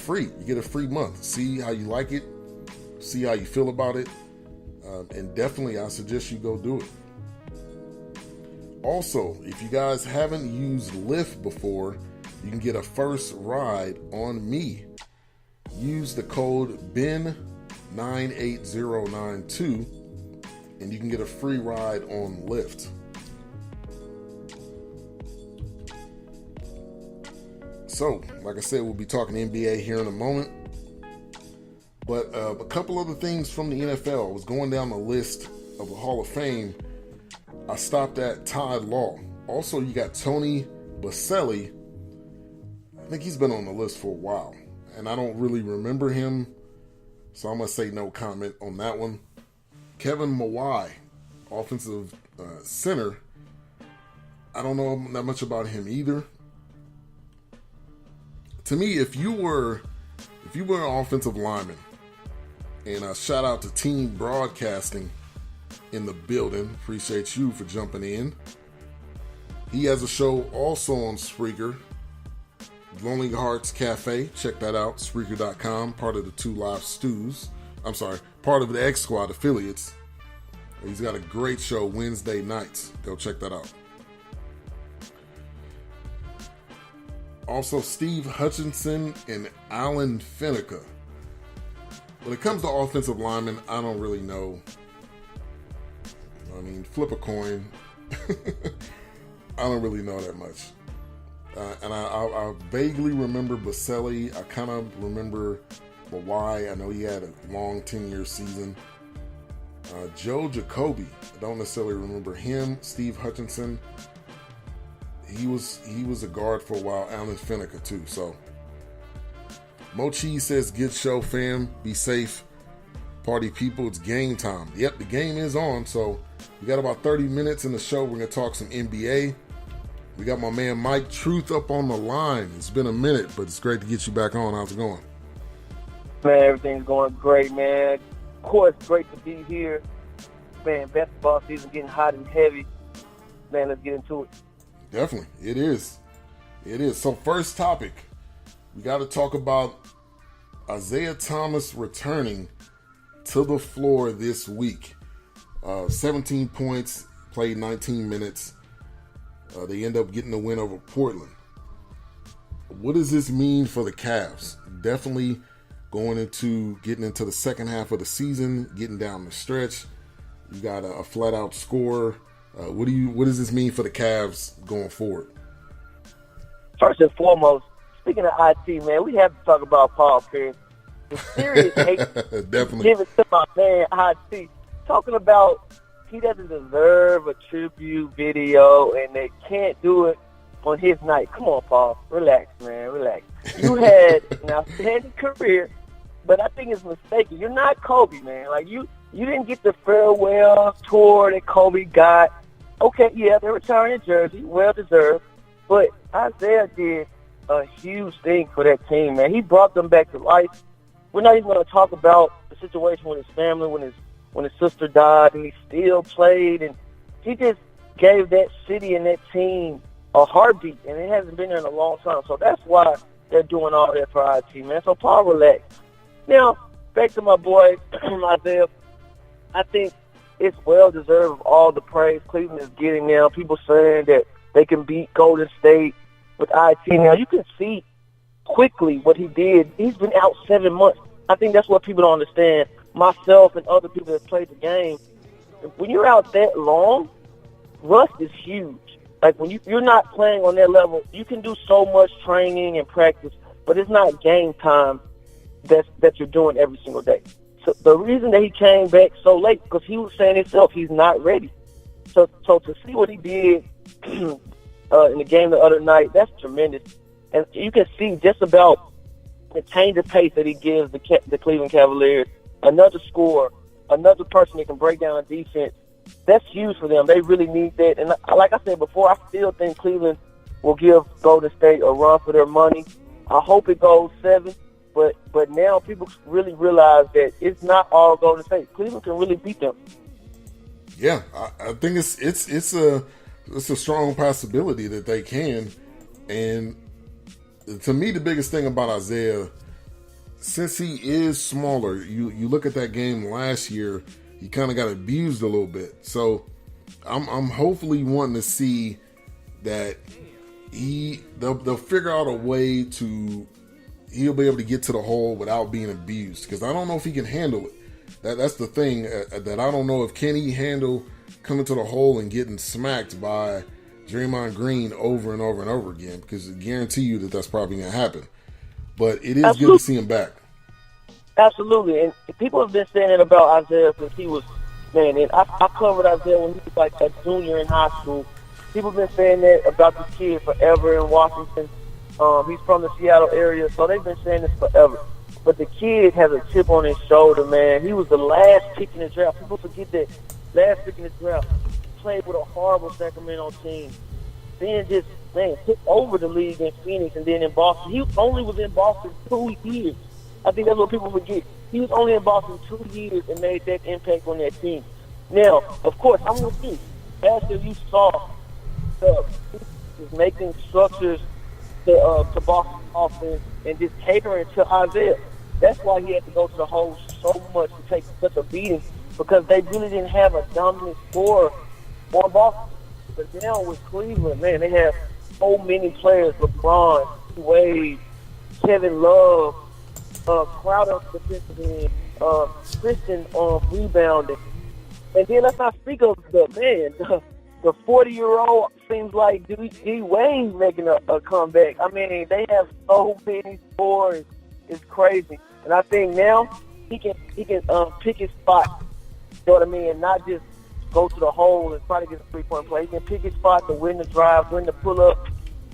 free. You get a free month. See how you like it. See how you feel about it. And definitely, I suggest you go do it. Also, if you guys haven't used LYFT before, you can get a first ride on me. Use the code BEN98092 and you can get a free ride on LYFT. So, like I said, we'll be talking NBA here in a moment. But a couple other things from the NFL. I was going down the list of the Hall of Fame. I stopped at Todd Law. Also, you got Tony Baselli. I think he's been on the list for a while, and I don't really remember him, so I'm going to say no comment on that one. Kevin Mawai, offensive center. I don't know that much about him either. To me, if you were an offensive lineman, and shout out to Team Broadcasting in the building, appreciate you for jumping in. He has a show also on Spreaker, Lonely Hearts Cafe. Check that out, Spreaker.com, part of the Two Live Stews. I'm sorry, part of the X Squad affiliates. He's got a great show Wednesday nights. Go check that out. Also, Steve Hutchinson and Alan Finneker. When it comes to offensive linemen, I don't really know. I mean, flip a coin. I don't really know that much. And I vaguely remember Baselli. I kind of remember Mawai. I know he had a long 10-year season. Joe Jacoby. I don't necessarily remember him. Steve Hutchinson. He was a guard for a while. Alan Finneker too. So Mochi says, "Good show, fam. Be safe, party people. It's game time." Yep, the game is on. So we got about 30 minutes in the show. We're gonna talk some NBA. We got my man Mike Truth up on the line. It's been a minute, but it's great to get you back on. How's it going? Man, everything's going great, man. Of course, great to be here. Man, basketball season getting hot and heavy. Man, let's get into it. Definitely. It is. It is. So first topic, we got to talk about Isaiah Thomas returning to the floor this week. 17 points, played 19 minutes. They end up getting the win over Portland. What does this mean for the Cavs? Definitely getting into the second half of the season, getting down the stretch. You got a flat out scorer. What does this mean for the Cavs going forward? First and foremost, speaking of IT, man, we have to talk about Paul Pierce. The serious hate definitely give it to my man IT. Talking about he doesn't deserve a tribute video and they can't do it on his night. Come on, Paul. Relax, man. Relax. You had an outstanding career, but I think it's mistaken. You're not Kobe, man. Like you didn't get the farewell tour that Kobe got. Okay, yeah, they're retiring in Jersey, well deserved. But Isaiah did a huge thing for that team, man. He brought them back to life. We're not even going to talk about the situation with his family when his sister died, and he still played, and he just gave that city and that team a heartbeat, and it hasn't been there in a long time. So that's why they're doing all that for IT, man. So Paul, relax. Now, back to my boy Isaiah. I think it's well-deserved of all the praise Cleveland is getting now. People saying that they can beat Golden State with IT. Now, you can see quickly what he did. He's been out 7 months. I think that's what people don't understand. Myself and other people that played the game, when you're out that long, rust is huge. Like, when you're not playing on that level, you can do so much training and practice, but it's not game time that you're doing every single day. So the reason that he came back so late, because he was saying himself he's not ready. So to see what he did in the game the other night, that's tremendous. And you can see just about the change of pace that he gives the Cleveland Cavaliers. Another scorer, another person that can break down a defense. That's huge for them. They really need that. And like I said before, I still think Cleveland will give Golden State a run for their money. I hope it goes 7. But now people really realize that it's not all Golden State. Cleveland can really beat them. Yeah, I think it's a strong possibility that they can. And to me, the biggest thing about Isaiah since he is smaller, you look at that game last year, he kind of got abused a little bit. So I'm hopefully wanting to see that they'll figure out a way he'll be able to get to the hole without being abused, because I don't know if he can handle it. That's the thing that I don't know if can he handle coming to the hole and getting smacked by Draymond Green over and over and over again, because I guarantee you that's probably going to happen. But it is good to see him back. Absolutely. And people have been saying it about Isaiah since he was, man, and I covered Isaiah when he was like a junior in high school. People have been saying that about this kid forever in Washington. He's from the Seattle area, so they've been saying this forever. But the kid has a chip on his shoulder, man. He was the last pick in the draft. People forget that last pick in the draft. Played with a horrible Sacramento team. Then just, man, took over the league in Phoenix and then in Boston. He only was in Boston 2 years. I think that's what people forget. He was only in Boston 2 years and made that impact on that team. Now, of course, I'm with you. Last year you saw was making structures to Boston offense and just catering to Isaiah. That's why he had to go to the hole so much to take such a beating, because they really didn't have a dominant scorer on Boston. But now with Cleveland, man, they have so many players: LeBron, Wade, Kevin Love, Crowder defensively, Christian rebounding. And then let's not speak of the 40-year-old seems like D. Wayne making a comeback. I mean, they have so many scores. It's crazy. And I think now he can pick his spot. You know what I mean? And not just go to the hole and try to get a three-point play. He can pick his spot to win the drive, win the pull-up.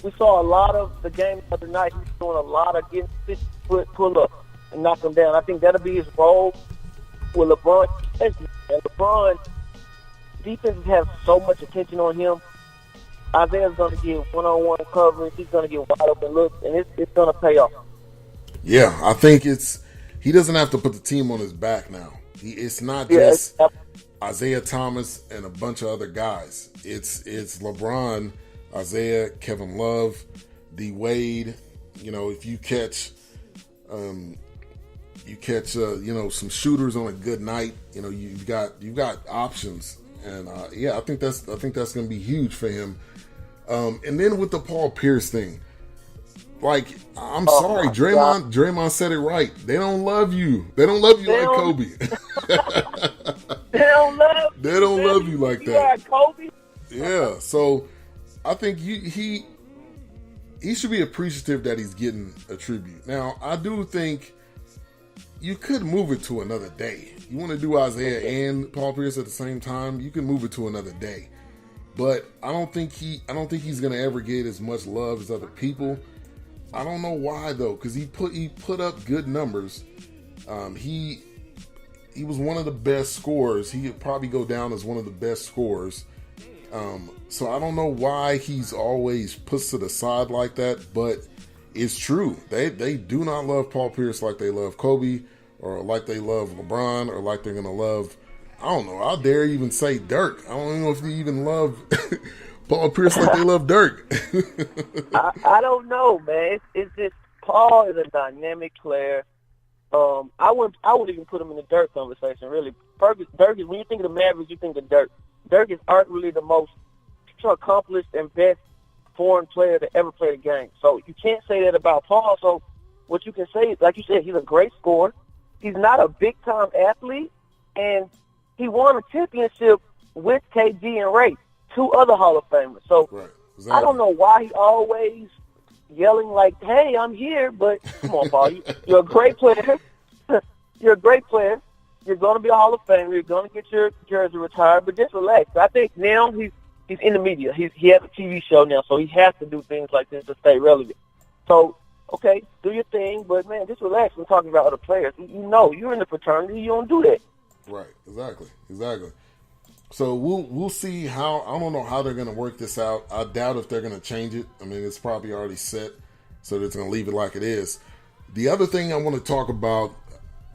We saw a lot of the game the other night. He's doing a lot of getting 50-foot pull-ups and knock them down. I think that'll be his role with LeBron. And LeBron, defenses have so much attention on him. Isaiah's going to get one-on-one coverage. He's going to get wide open looks, and it's going to pay off. Yeah, I think he doesn't have to put the team on his back now. It's not just Isaiah Thomas and a bunch of other guys. It's LeBron, Isaiah, Kevin Love, D. Wade. You know, if you catch some shooters on a good night, you know, you've got options. And I think that's going to be huge for him. And then with the Paul Pierce thing, like, I'm sorry, Draymond said it right. They don't love you. They don't love you like Kobe. They don't love you like that. Like Kobe. Yeah. So I think he should be appreciative that he's getting a tribute. Now, I do think you could move it to another day. You want to do Isaiah and Paul Pierce at the same time, you can move it to another day. But I don't think he's going to ever get as much love as other people. I don't know why though, because he put up good numbers. He was one of the best scorers. He could probably go down as one of the best scorers. So I don't know why he's always put to the side like that, but it's true. They do not love Paul Pierce like they love Kobe, or like they love LeBron, or like they're gonna love, I don't know, I'll dare even say Dirk. I don't even know if they even love Paul Pierce like they love Dirk. I don't know, man. It's just Paul is a dynamic player. I would even put him in the Dirk conversation, really. Dirk is, when you think of the Mavericks, you think of Dirk. Dirk is arguably the most accomplished and best foreign player to ever play the game. So you can't say that about Paul. So what you can say, like you said, he's a great scorer. He's not a big-time athlete, and he won a championship with KG and Ray, two other Hall of Famers. So right. Exactly. I don't know why he always yelling like, hey, I'm here, but come on, Paul. You're a great player. You're a great player. You're going to be a Hall of Famer. You're going to get your jersey retired, but just relax. I think now he's in the media. He has a TV show now, so he has to do things like this to stay relevant. So, okay, do your thing, but, man, just relax when talking about other players. You know, you're in the fraternity. You don't do that. Right, exactly. So we'll see how. I don't know how they're going to work this out. I doubt if they're going to change it. I mean, it's probably already set, so they're going to leave it like it is. The other thing I want to talk about,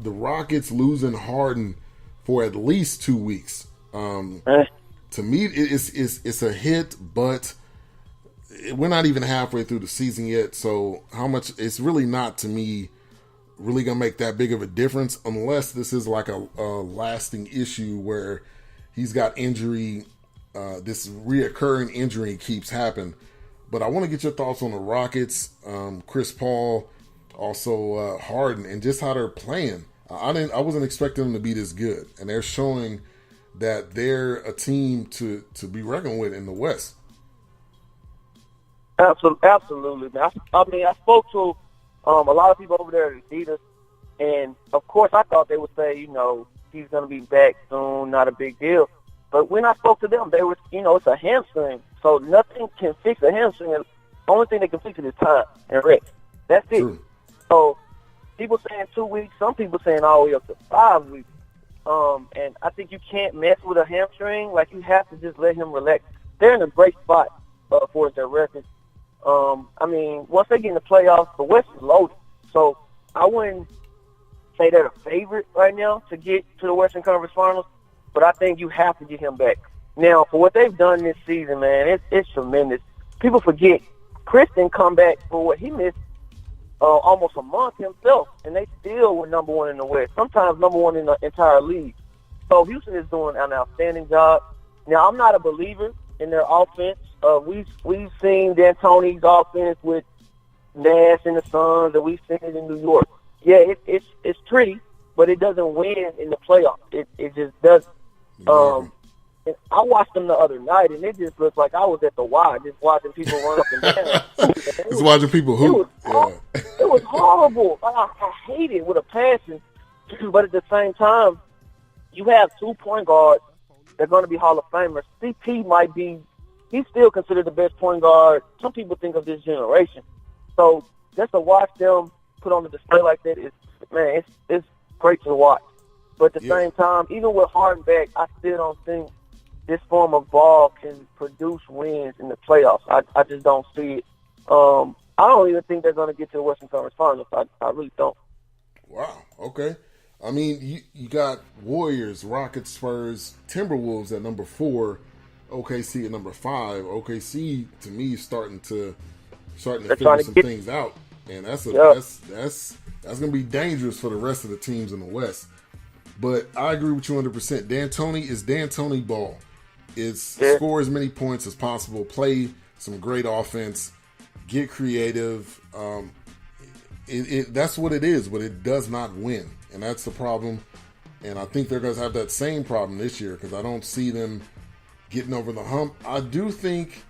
the Rockets losing Harden for at least 2 weeks. To me, it's a hit, but we're not even halfway through the season yet. So how much? It's really not, to me, really going to make that big of a difference unless this is like a lasting issue where he's got injury, this reoccurring injury keeps happening. But I want to get your thoughts on the Rockets, Chris Paul, also Harden, and just how they're playing. I wasn't expecting them to be this good, and they're showing that they're a team to be reckoned with in the West. Absolutely, man. I spoke to a lot of people over there at Adidas, and of course I thought they would say, he's going to be back soon, not a big deal. But when I spoke to them, they were, it's a hamstring, so nothing can fix a hamstring. The only thing that can fix it is time and rest. That's it. True. So people saying 2 weeks, some people saying all the way up to 5 weeks. And I think you can't mess with a hamstring. Like, you have to just let him relax. They're in a great spot for their record. Once they get in the playoffs, the West is loaded. So I wouldn't say they're a favorite right now to get to the Western Conference Finals, but I think you have to get him back. Now, for what they've done this season, man, it's tremendous. People forget Chris didn't come back for what he missed almost a month himself, and they still were number one in the West, sometimes number one in the entire league. So Houston is doing an outstanding job. Now, I'm not a believer in their offense. We've seen D'Antoni's offense with Nash and the Suns, and we've seen it in New York. Yeah, it's pretty, but it doesn't win in the playoffs. It just doesn't. And I watched them the other night, and it just looked like I was at the Y, just watching people run up and down. Just watching people hoop. It was horrible. I hate it with a passion. But at the same time, you have 2 point guards that are going to be Hall of Famers. CP might be, he's still considered the best point guard. Some people think of this generation. So just to watch them put on the display like that it's great to watch. But at the same time, even with Harden back, I still don't think this form of ball can produce wins in the playoffs. I just don't see it. I don't even think they're going to get to the Western Conference Finals. I really don't. Wow. Okay. I mean, you got Warriors, Rockets, Spurs, Timberwolves at number 4, OKC at number 5. OKC to me is starting to figure some things out, and that's going to be dangerous for the rest of the teams in the West. But I agree with you 100%. D'Antoni is D'Antoni ball. It's score as many points as possible, play some great offense, get creative. That's what it is, but it does not win. And that's the problem. And I think they're going to have that same problem this year because I don't see them getting over the hump. I do think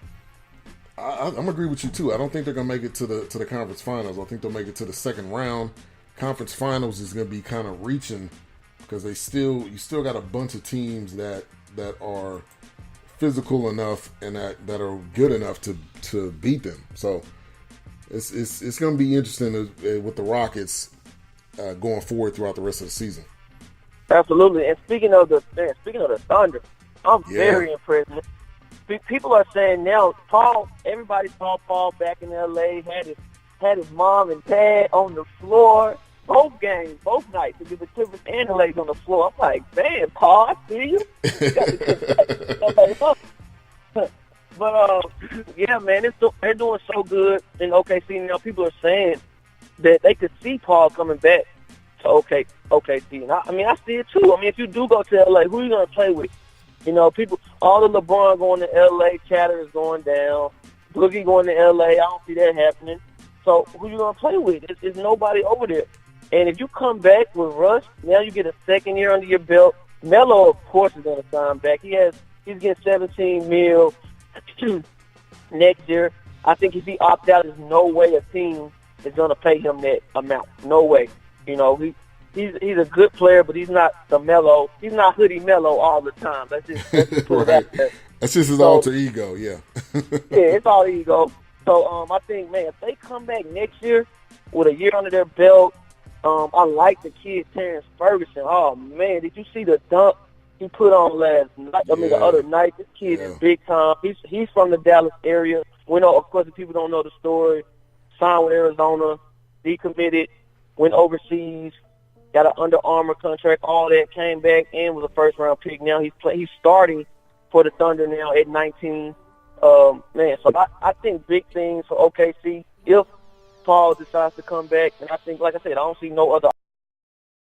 I'm agree with you too. I don't think they're going to make it to the conference finals. I think they'll make it to the second round. Conference finals is going to be kind of reaching because you still got a bunch of teams that are physical enough and that are good enough to beat them. So it's going to be interesting with the Rockets going forward throughout the rest of the season. Absolutely. And speaking of the Thunder, I'm very impressed. People are saying now, everybody saw Paul back in L.A., had his mom and dad on the floor, both games, both nights, to get the Clippers and the Lakers on the floor. I'm like, man, Paul, I see you. But, yeah, man, they're doing so good in OKC now. People are saying that they could see Paul coming back to OKC. And I see it too. I mean, if you do go to L.A., who are you going to play with? People, all the LeBron going to L.A., chatter is going down. Boogie going to L.A., I don't see that happening. So who you going to play with? There's nobody over there. And if you come back with Russ, now you get a second year under your belt. Melo, of course, is going to sign back. He's getting $17 million next year. I think if he opts out, there's no way a team is going to pay him that amount. No way. He's a good player, but he's not the Melo. He's not Hoodie Melo all the time. Let's just put it out there. That's just his alter ego, yeah. Yeah, it's all ego. So I think, man, if they come back next year with a year under their belt, I like the kid Terrence Ferguson. Oh, man, did you see the dunk he put on last night? The other night. This kid is big time. He's from the Dallas area. We know, of course, if people don't know the story, signed with Arizona, decommitted, went overseas, got an Under Armour contract, all that, came back and was a first-round pick. Now he's starting for the Thunder now at 19. So I think big things for OKC. If Paul decides to come back, and I think, like I said, I don't see no other